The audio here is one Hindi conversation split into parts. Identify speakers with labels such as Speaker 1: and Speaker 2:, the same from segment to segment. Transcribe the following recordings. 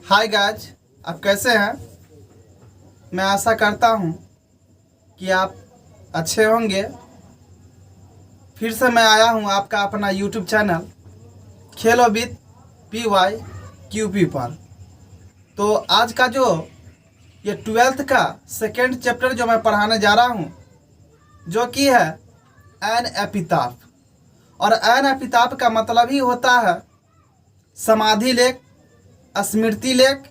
Speaker 1: हाय गाइज, आप कैसे हैं। मैं आशा करता हूं कि आप अच्छे होंगे। फिर से मैं आया हूं आपका अपना YouTube channel Khelo with PYQP पर। तो आज का जो ये 12th का सेकेंड चैप्टर जो मैं पढ़ाने जा रहा हूं, जो कि है एन एपिताफ। और एन एपिताफ का मतलब ही होता है समाधि लेख, स्मृति लेख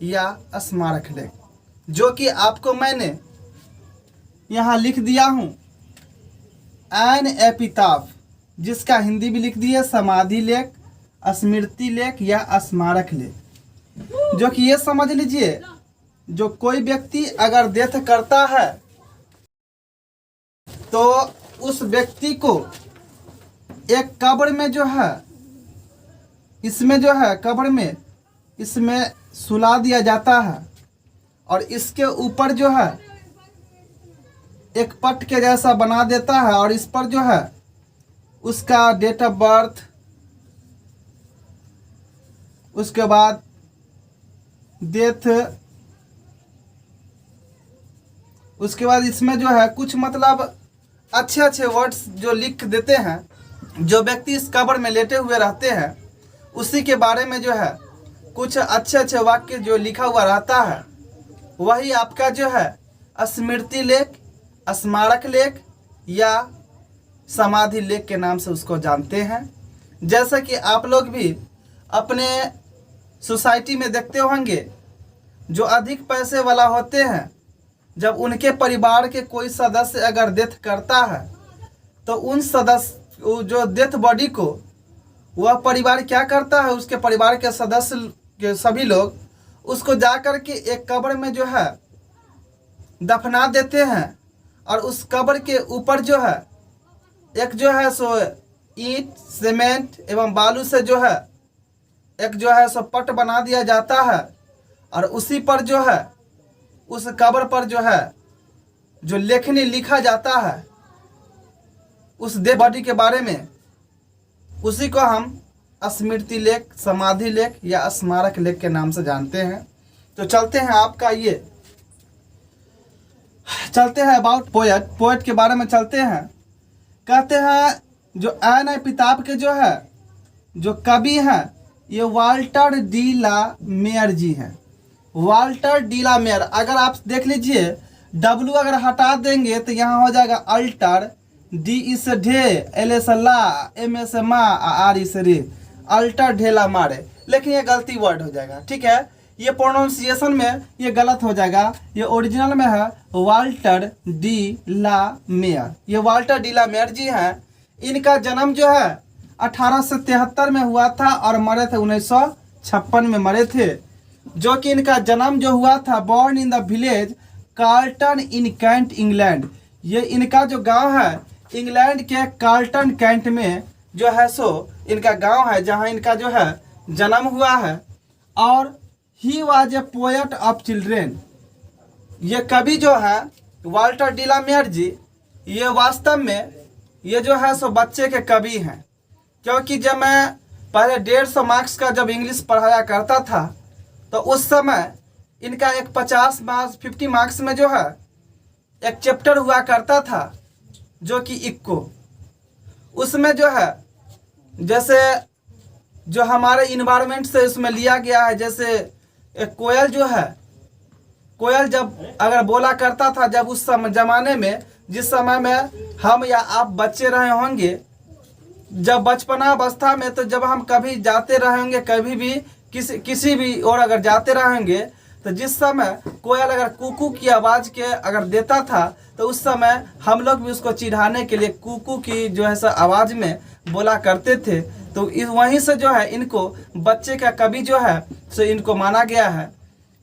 Speaker 1: या स्मारक लेख, जो कि आपको मैंने यहाँ लिख दिया हूँ एन एपिताफ, जिसका हिंदी भी लिख दिया समाधि लेख, स्मृति लेख या स्मारक लेख। जो कि ये समझ लीजिए, जो कोई व्यक्ति अगर डेथ करता है तो उस व्यक्ति को एक कब्र में जो है, इसमें जो है कब्र में इसमें सुला दिया जाता है। और इसके ऊपर जो है एक पट के जैसा बना देता है और इस पर जो है उसका डेट ऑफ बर्थ, उसके बाद डेथ, उसके बाद इसमें जो है कुछ मतलब अच्छे अच्छे वर्ड्स जो लिख देते हैं। जो व्यक्ति इस कब्र में लेटे हुए रहते हैं उसी के बारे में जो है कुछ अच्छे अच्छे वाक्य जो लिखा हुआ रहता है, वही आपका जो है स्मृति लेख, स्मारक लेख या समाधि लेख के नाम से उसको जानते हैं। जैसे कि आप लोग भी अपने सोसाइटी में देखते होंगे, जो अधिक पैसे वाला होते हैं, जब उनके परिवार के कोई सदस्य अगर डेथ करता है तो उन सदस्य जो डेथ बॉडी को वह परिवार क्या करता है, उसके परिवार के सदस्य के सभी लोग उसको जाकर के एक कब्र में जो है दफना देते हैं। और उस कब्र के ऊपर जो है एक जो है सो ईंट, सीमेंट एवं बालू से जो है एक जो है सो पट बना दिया जाता है। और उसी पर जो है उस कब्र पर जो है जो लेखनी लिखा जाता है उस डेड बॉडी के बारे में, उसी को हम स्मृति लेख, समाधि लेख या स्मारक लेख के नाम से जानते हैं। तो चलते हैं अबाउट पोएट के बारे में चलते हैं। कहते हैं जो एन एपिताफ के जो है जो कवि हैं ये Walter de la Mare ji हैं। वाल्टर डी ला मेयर, अगर आप देख लीजिए W अगर हटा देंगे तो यहाँ हो जाएगा अल्टर, D इस ढे, L इस ला, M इस मा, R इस रे, अल्टर ढेला मारे। लेकिन ये गलती वर्ड हो जाएगा, ठीक है। ये प्रोनाउंसिएशन में ये गलत हो जाएगा। ये ओरिजिनल में है वाल्टर डी ला मेयर। ये Walter de la Mare ji हैं। इनका जन्म जो है 1873 में हुआ था और मरे थे 1956 में मरे थे। जो कि इनका जन्म जो हुआ था born in the village Carlton in Kent, England. ये इनका जो गांव है इंग्लैंड के कार्लटन कैंट में जो है सो इनका गांव है, जहां इनका जो है जन्म हुआ है। और he was a poet of children. ये कवि जो है वाल्टर डी ला मेयर जी, ये वास्तव में ये जो है सो बच्चे के कवि हैं। क्योंकि जब मैं पहले 150 मार्क्स का जब इंग्लिश पढ़ाया करता था तो उस समय इनका एक 50 मार्क्स में जो है एक चैप्टर हुआ करता था जो कि इक्को। उसमें जो है जैसे जो हमारे इन्वायरमेंट से उसमें लिया गया है। जैसे एक कोयल जो है, कोयल जब अगर बोला करता था, जब उस समय ज़माने में जिस समय में हम या आप बच्चे रहे होंगे, जब बचपना अवस्था में, तो जब हम कभी जाते रहेंगे, कभी भी किसी भी और अगर जाते रहेंगे, तो जिस समय कोयल अगर कुकू की आवाज़ के अगर देता था तो उस समय हम लोग भी उसको चिढ़ाने के लिए कुकू की जो है आवाज़ में बोला करते थे। तो वहीं से जो है इनको बच्चे का कवि जो है सो इनको माना गया है।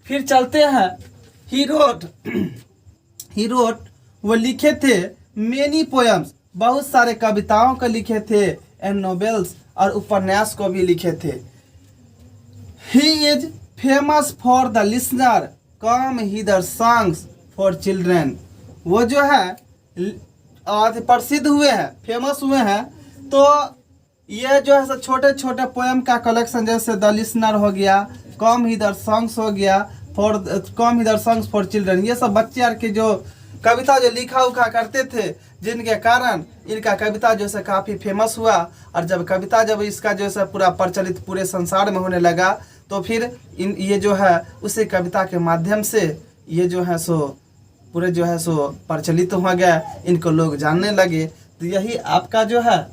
Speaker 1: फिर चलते हैं ही रोट वो लिखे थे मेनी पोएम्स, बहुत सारे कविताओं को लिखे थे, एंड नोवेल्स और उपन्यास को भी लिखे थे। He is famous for the listener come hither songs for children. वो जो है प्रसिद्ध हुए हैं, फेमस हुए हैं। तो ये जो है छोटे छोटे पोएम का कलेक्शन, जैसे द लिसनर हो गया, कम हिदर सॉन्ग्स हो गया for come hither songs for children, ये सब बच्चे यार के जो कविता जो लिखा उखा करते थे, जिनके कारण इनका कविता जो है काफ़ी फेमस हुआ। और जब कविता जब इसका जो है पूरा प्रचलित पूरे संसार में होने लगा, तो फिर ये जो है उसी कविता के माध्यम से ये जो है सो पूरे जो है सो प्रचलित हो गया, इनको लोग जानने लगे। तो यही आपका जो है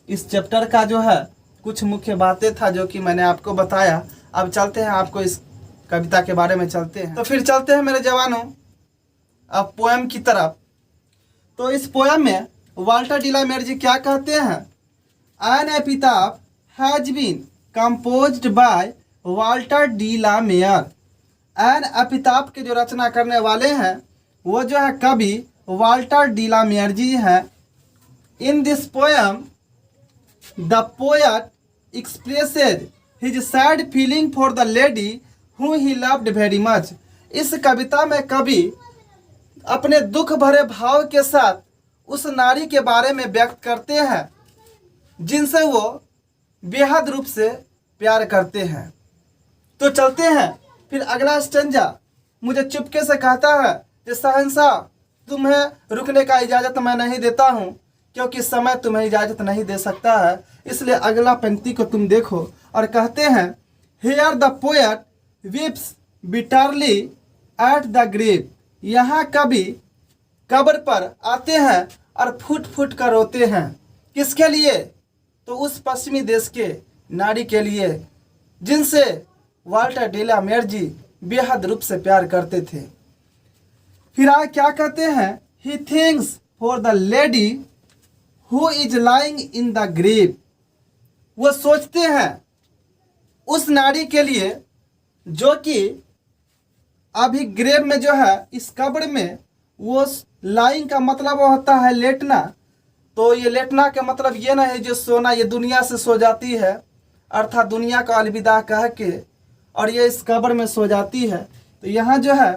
Speaker 1: इस चैप्टर का जो है कुछ मुख्य बातें था जो कि मैंने आपको बताया। अब चलते हैं आपको इस कविता के बारे में चलते हैं। तो फिर चलते हैं मेरे जवानों अब पोएम की तरफ। तो इस पोएम में Walter de la Mare ji क्या कहते हैं, an epitaph has been composed by Walter de la Mare. An epitaph के जो रचना करने वाले हैं वो जो है कवि Walter de la Mare ji हैं। In this poem the poet expressed his sad feeling for the lady who he loved very much. इस कविता में कवि अपने दुख भरे भाव के साथ उस नारी के बारे में व्यक्त करते हैं जिनसे वो बेहद रूप से प्यार करते हैं। तो चलते हैं फिर अगला स्टेंजा मुझे चुपके से कहता है कि शहंशाह तुम्हें रुकने का इजाज़त मैं नहीं देता हूँ, क्योंकि समय तुम्हें इजाज़त नहीं दे सकता है। इसलिए अगला पंक्ति को तुम देखो और कहते हैं, here the poet weeps bitterly at the grave. यहाँ कवि कब्र पर आते हैं और फूट फूट कर रोते हैं। किसके लिए? तो उस पश्चिमी देश के नारी के लिए जिनसे वाल्टर डी ला मेयर जी बेहद रूप से प्यार करते थे। फिर आगे क्या कहते हैं, he thinks for the lady who is lying in the grave. वो सोचते हैं उस नारी के लिए जो कि अभी ग्रेव में जो है इस कब्र में, वो लाइंग का मतलब होता है लेटना। तो ये लेटना का मतलब ये ना है जो सोना, ये दुनिया से सो जाती है अर्थात दुनिया का अलविदा कह के, और ये इस कब्र में सो जाती है। तो यहाँ जो है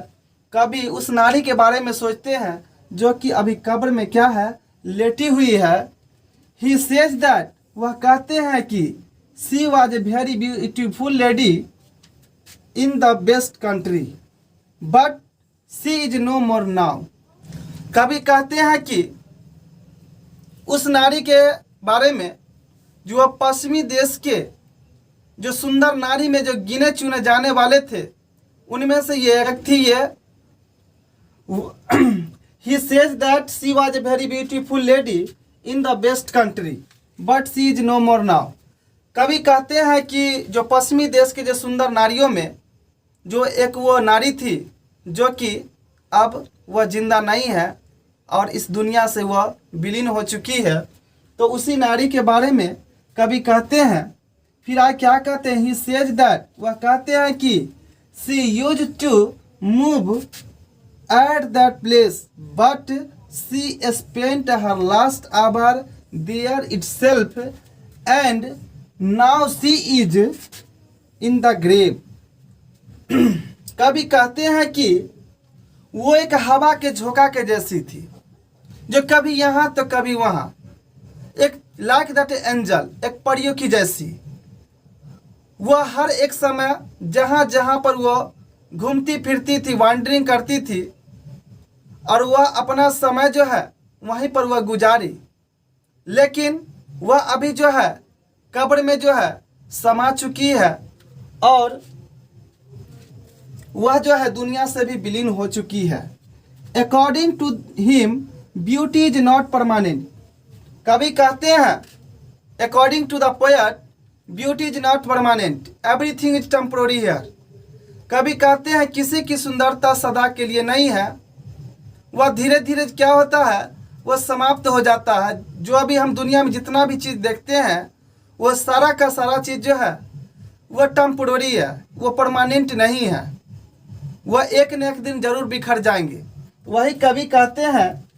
Speaker 1: कभी उस नारी के बारे में सोचते हैं जो कि अभी कब्र में क्या है, लेटी हुई है। ही सेज दैट, वह कहते हैं कि she was a very beautiful lady in the best country but she is no more now. कभी कहते हैं कि उस नारी के बारे में जो पश्चिमी देश के जो सुंदर नारी में जो गिने चुने जाने वाले थे उनमें से ये एक थी। ये he says that she was a very beautiful lady in the best country but she is no more now. कभी कहते हैं कि जो पश्चिमी देश के जो सुंदर नारियों में जो एक वो नारी थी जो कि अब वह जिंदा नहीं है और इस दुनिया से वह विलीन हो चुकी है। तो उसी नारी के बारे में कभी कहते हैं। फिर आगे क्या कहते हैं, ही सेज दैट, वह कहते हैं कि she use to move at that place but she spent her last hour there itself and now she is in the grave. कभी कहते हैं कि वो एक हवा के झोंका के जैसी थी जो कभी यहाँ तो कभी वहाँ, एक लाइक दैट एंजल, एक परियों की जैसी। वह हर एक समय जहाँ जहाँ पर वो घूमती फिरती थी, वांडरिंग करती थी, और वह अपना समय जो है वहीं पर वह गुजारी। लेकिन वह अभी जो है कब्र में जो है समा चुकी है और वह जो है दुनिया से भी विलीन हो चुकी है। According to him beauty is not permanent. कभी कहते हैं according to the poet beauty is not permanent, everything is temporary here. कभी कहते हैं किसी की सुंदरता सदा के लिए नहीं है, वह धीरे धीरे क्या होता है वह समाप्त हो जाता है। जो अभी हम दुनिया में जितना भी चीज़ देखते हैं वह सारा का सारा चीज़ जो है वह टेम्पोररी है, वह परमानेंट नहीं है, वह एक न एक दिन जरूर बिखर जाएंगे। वही कवि कहते हैं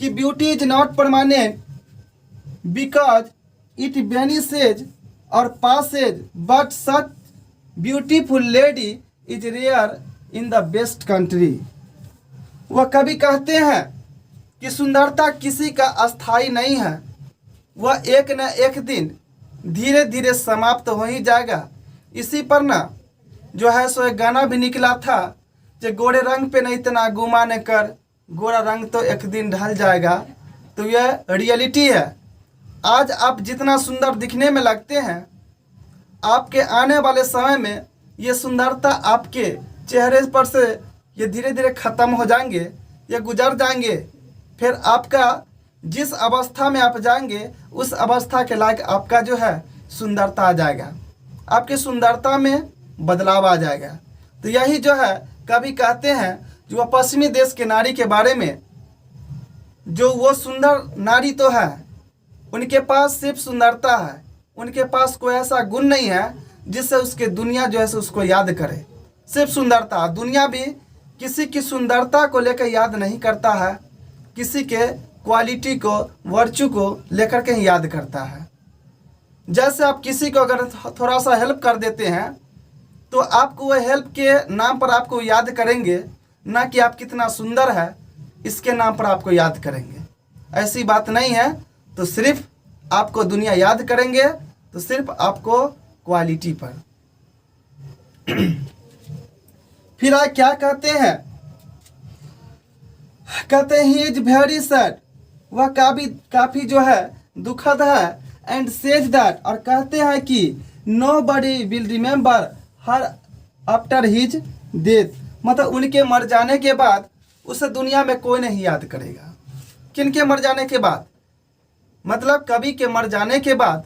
Speaker 1: कि beauty is not permanent because it vanishes और passes but such beautiful lady is rare in the best country. वह कवि कहते हैं कि सुंदरता किसी का अस्थाई नहीं है, वह एक न एक दिन धीरे धीरे समाप्त हो ही जाएगा। इसी पर ना जो है सो एक गाना भी निकला था, जो गोरे रंग पे नहीं इतना गुमान कर, गोरा रंग तो एक दिन ढल जाएगा। तो यह रियलिटी है। आज आप जितना सुंदर दिखने में लगते हैं, आपके आने वाले समय में ये सुंदरता आपके चेहरे पर से ये धीरे धीरे ख़त्म हो जाएंगे, ये गुजर जाएंगे। फिर आपका जिस अवस्था में आप जाएंगे उस अवस्था के लायक आपका जो है सुंदरता आ जाएगा, आपकी सुंदरता में बदलाव आ जाएगा। तो यही जो है कभी कहते हैं जो पश्चिमी देश के नारी के बारे में, जो वो सुंदर नारी तो है, उनके पास सिर्फ सुंदरता है, उनके पास कोई ऐसा गुण नहीं है जिससे उसके दुनिया जो है उसको याद करे। सिर्फ सुंदरता। दुनिया भी किसी की सुंदरता को लेकर याद नहीं करता है, किसी के क्वालिटी को, वर्चू को लेकर के ही याद करता है। जैसे आप किसी को अगर थोड़ा सा हेल्प कर देते हैं तो आपको वह हेल्प के नाम पर आपको याद करेंगे, ना कि आप कितना सुंदर है इसके नाम पर आपको याद करेंगे। ऐसी बात नहीं है। तो सिर्फ आपको दुनिया याद करेंगे तो सिर्फ आपको क्वालिटी पर। फिर आप क्या कहते हैं, कहते हैं ही इज वेरी सैड, वह काफी जो है दुखद है। एंड सेज दैट, और कहते हैं कि nobody will remember her after his death, मतलब उनके मर जाने के बाद उसे दुनिया में कोई नहीं याद करेगा। किनके मर जाने के बाद, मतलब कवि के मर जाने के बाद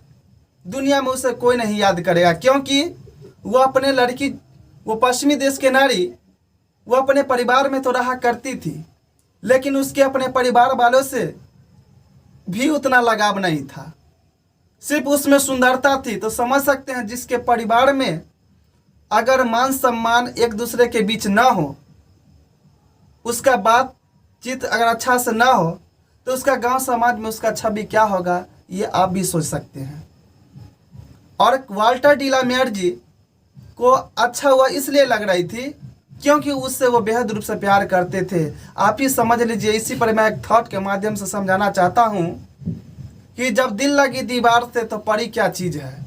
Speaker 1: दुनिया में उसे कोई नहीं याद करेगा, क्योंकि वो अपने लड़की, वो पश्चिमी देश के नारी, वो अपने परिवार में तो रहा करती थी, लेकिन उसके अपने परिवार वालों से भी उतना लगाव नहीं था। सिर्फ उसमें सुंदरता थी। तो समझ सकते हैं जिसके परिवार में अगर मान सम्मान एक दूसरे के बीच ना हो, उसका बातचीत अगर अच्छा से ना हो, तो उसका गांव समाज में उसका छवि क्या होगा ये आप भी सोच सकते हैं। और वाल्टर डी ला मेयर जी को अच्छा हुआ इसलिए लग रही थी क्योंकि उससे वो बेहद रूप से प्यार करते थे। आप ही समझ लीजिए। इसी पर मैं एक थॉट के माध्यम से समझाना चाहता हूँ कि जब दिल लगी दीवार से तो परी क्या चीज़ है।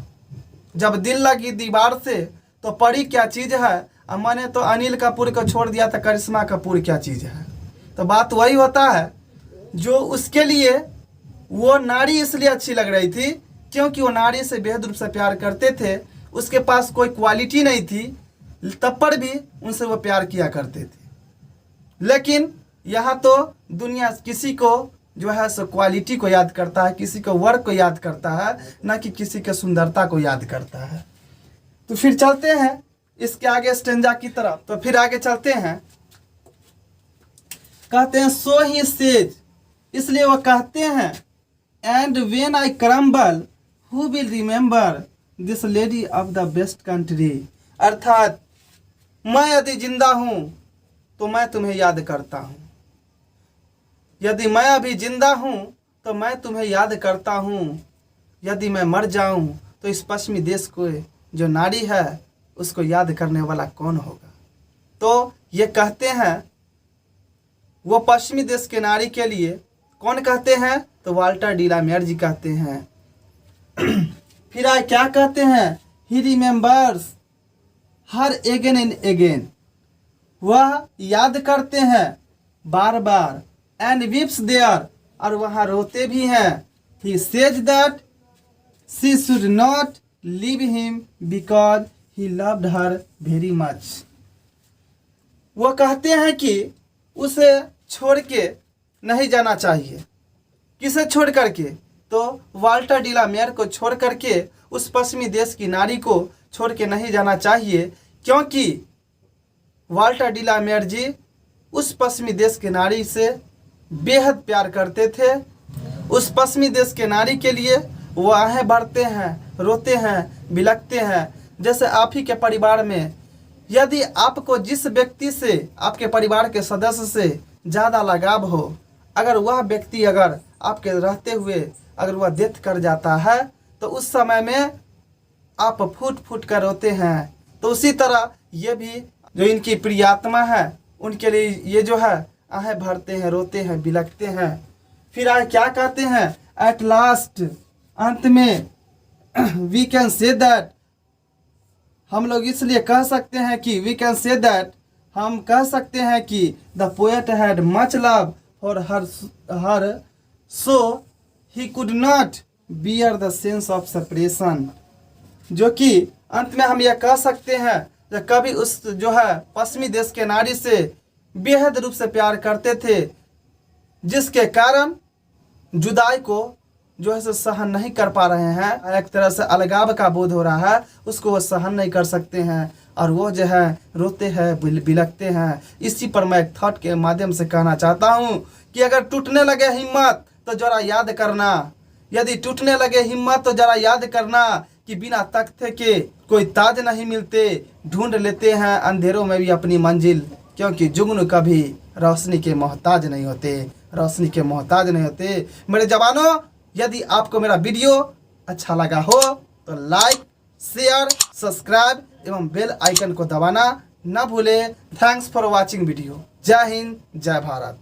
Speaker 1: जब दिल लगी दीवार से तो परी क्या चीज़ है। अब मैंने तो अनिल कपूर को छोड़ दिया तो करिश्मा कपूर क्या चीज़ है। तो बात वही होता है, जो उसके लिए वो नारी इसलिए अच्छी लग रही थी क्योंकि वो नारी से बेहद रूप से प्यार करते थे। उसके पास कोई क्वालिटी नहीं थी, तब पर भी उनसे वो प्यार किया करते थे। लेकिन यहाँ तो दुनिया किसी को जो है सो क्वालिटी को याद करता है, किसी को वर्क को याद करता है, ना कि किसी के सुंदरता को याद करता है। तो फिर चलते हैं इसके आगे स्टेंजा की तरफ। तो फिर आगे चलते हैं, कहते हैं सो ही सेज, इसलिए वो कहते हैं and when I crumble who will remember this lady of the best country, अर्थात मैं यदि जिंदा हूं तो मैं तुम्हें याद करता हूं, यदि मैं अभी जिंदा हूं तो मैं तुम्हें याद करता हूं, यदि मैं मर जाऊं तो इस पश्चिमी देश को जो नारी है उसको याद करने वाला कौन होगा। तो ये कहते हैं वो पश्चिमी देश के नारी के लिए कौन कहते हैं, तो Walter de la Mare ji कहते हैं। फिर आए क्या कहते हैं, he remembers her again and again, वह याद करते हैं बार बार, एंड वीप्स देयर, और वहाँ रोते भी हैं। He says that she should not leave him because he loved her very much, वो कहते हैं कि उसे छोड़ के नहीं जाना चाहिए। किसे छोड़ करके, तो वाल्टर डी ला मेयर को छोड़ करके उस पश्चिमी देश की नारी को छोड़ के नहीं जाना चाहिए, क्योंकि वाल्टर डी ला मेयर जी उस पश्चिमी देश के नारी से बेहद प्यार करते थे। उस पश्चिमी देश के नारी के लिए वो आहें भरते हैं, रोते हैं, बिलखते हैं। जैसे आप ही के परिवार में यदि आपको जिस व्यक्ति से, आपके परिवार के सदस्य से ज़्यादा लगाव हो, अगर वह व्यक्ति अगर आपके रहते हुए अगर वह डेथ कर जाता है तो उस समय में आप फूट फूट कर रोते हैं। तो उसी तरह ये भी जो इनकी प्रियात्मा है उनके लिए ये जो है आहें भरते हैं, रोते हैं, बिलखते हैं। फिर आगे क्या कहते हैं, एट लास्ट, अंत में वी कैन से दैट हम लोग इसलिए कह सकते हैं कि वी कैन से दैट, हम कह सकते हैं कि the poet had much love for her so he could not bear the sense of separation. जो कि अंत में हम यह कह सकते हैं कि कवि उस जो है पश्चिमी देश के नारी से बेहद रूप से प्यार करते थे, जिसके कारण जुदाई को जो है सहन नहीं कर पा रहे हैं। एक तरह से अलगाव का बोध हो रहा है, उसको वो सहन नहीं कर सकते हैं और वो जो है रोते हैं, बिलखते हैं। इसी पर मैं एक थॉट के माध्यम से कहना चाहता हूँ कि अगर टूटने लगे हिम्मत तो जरा याद करना, यदि टूटने लगे हिम्मत तो जरा याद करना कि बिना तख्ते के कोई ताज नहीं मिलते, ढूंढ लेते हैं अंधेरों में भी अपनी मंजिल, क्योंकि जुगनू कभी रोशनी के मोहताज नहीं होते, रोशनी के मोहताज नहीं होते। मेरे जवानों, यदि आपको मेरा वीडियो अच्छा लगा हो तो लाइक, शेयर, सब्सक्राइब एवं बेल आइकन को दबाना ना भूले। Thanks for watching video. जय हिंद, जय भारत।